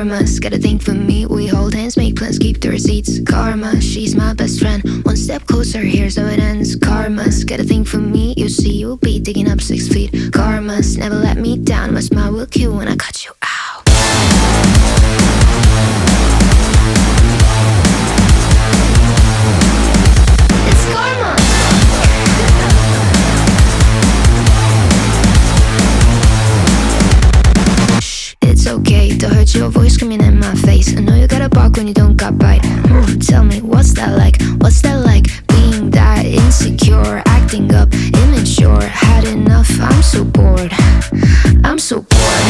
Karma's got a thing for me. We hold hands, make plans, keep the receipts. Karma, she's my best friend. One step closer, here's how it ends. Karma's got a thing for me. You see, you'll be digging up 6 feet. Karma's never let me down. My smile will kill when I cut you out. It's karma. Shh, it's okay to hurt your voice screaming in my face. I know you gotta bark when you don't got bite. Tell me, what's that like? What's that like? Being that insecure, acting up, immature. Had enough, I'm so bored. I'm so bored.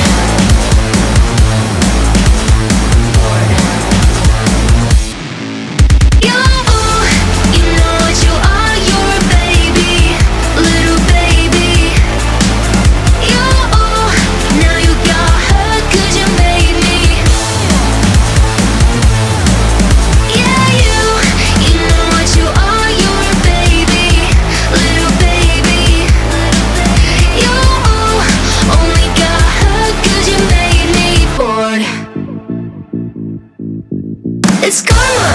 It's karma.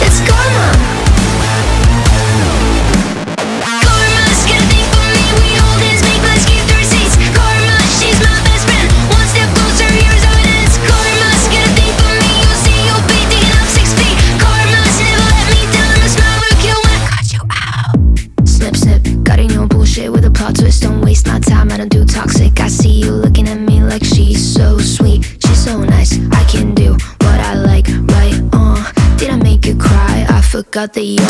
It's karma. Karma's got a thing for me. We hold hands, make plans, keep the receipts. Karma, she's my best friend. One step closer, here's how it ends. Karma's got a thing for me. You'll see, you'll be digging up 6 feet. Karma's never let me down. My smile will kill when I cut you out. Snip, snip, cutting your bullshit with a plot twist. Don't waste my time, I don't do toxic. I see you looking at me like she's so sweet. She's so nice, I can do what I like, right? Did I make you cry? I forgot that you're a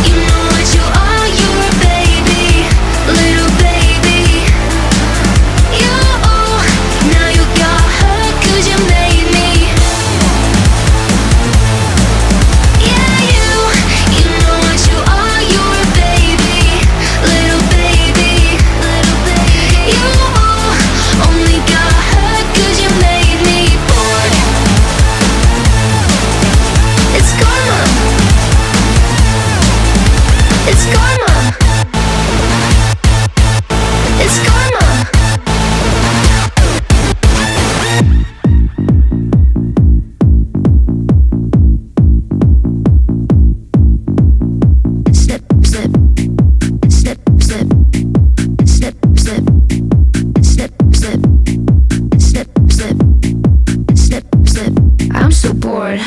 you know what you are, you're a baby, little baby. You, now you got hurt 'cause you made me. Yeah, you know what you are, you're a baby, little baby, little baby. You only got hurt 'cause you made me bored. It's karma. It's karma. It's karma. Snip, snip, snip, snip, snip, snip, snip, snip, snip, snip, snip, snip. I'm so bored.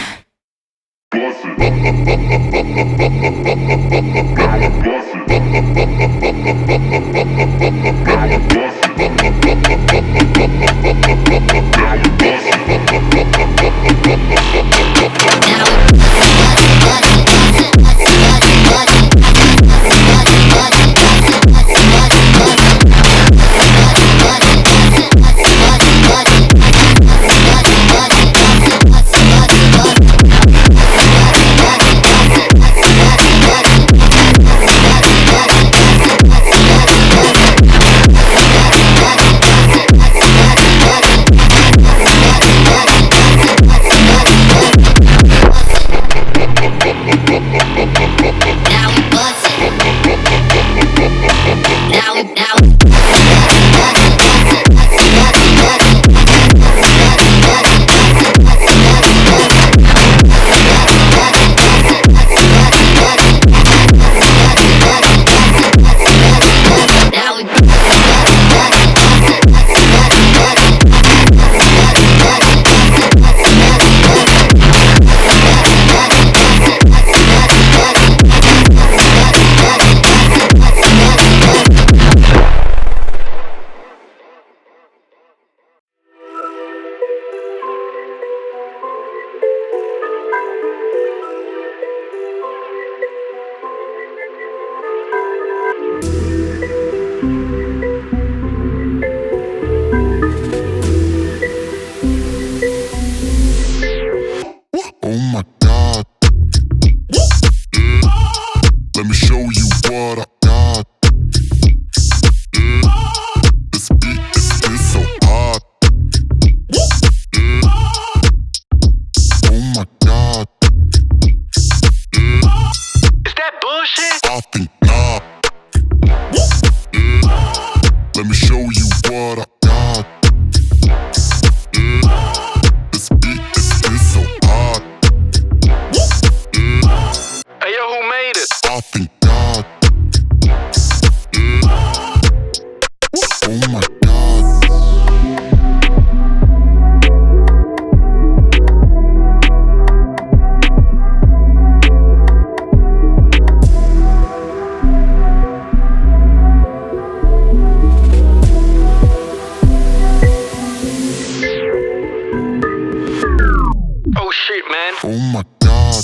shit, man. Oh my God.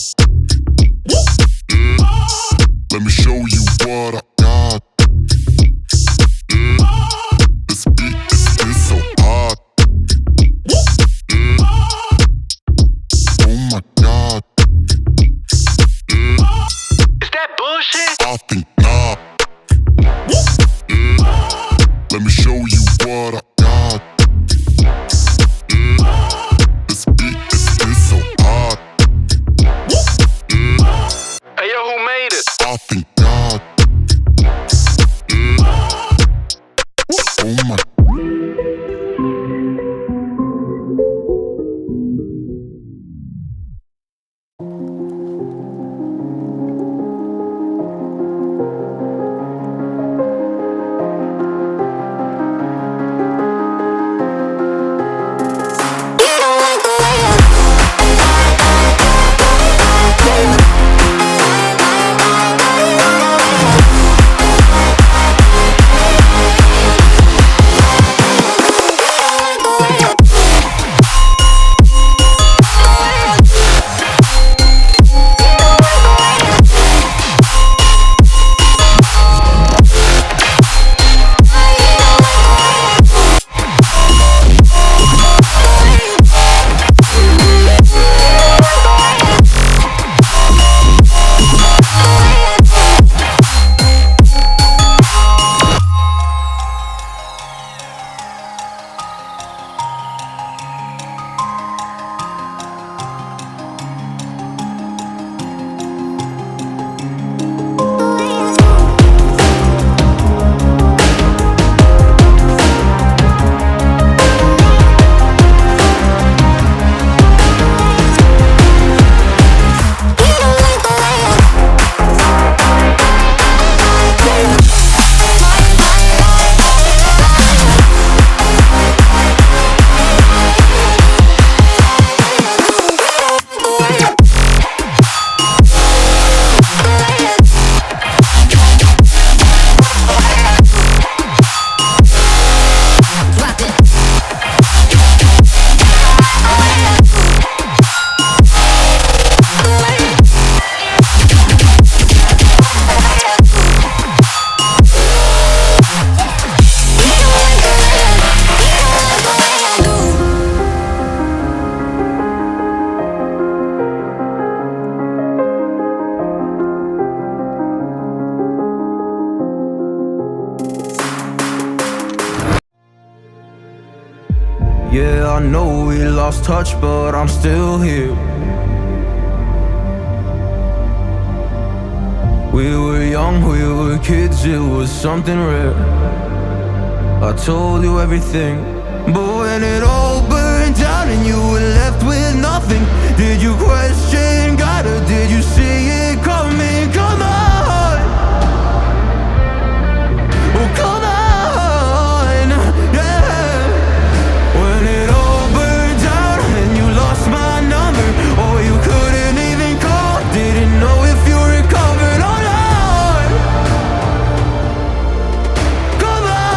Let me show you what I got. This beat is so hot. Oh my God. Is that bullshit? I think not. Let me show you what I got. This beat is so hot. Hey, yo, who made it? I think not. Oh my. Yeah, I know we lost touch, but I'm still here. We were young, we were kids, it was something rare. I told you everything, but when it all burned down and you were left with nothing, did you question God or did you see it coming? Come on, oh come on, yeah. When it all burned down and you lost my number, or you couldn't even call, didn't know if you recovered or not. Come on.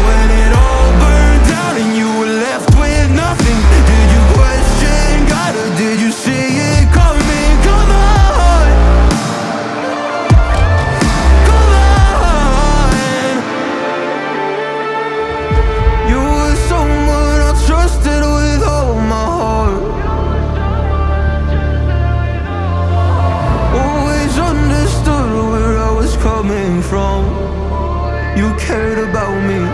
When it all burned down and you were left with nothing, did you question God or did you see it coming? Come on, come on. You were someone I trusted with all my heart. Always understood where I was coming from. You cared about me.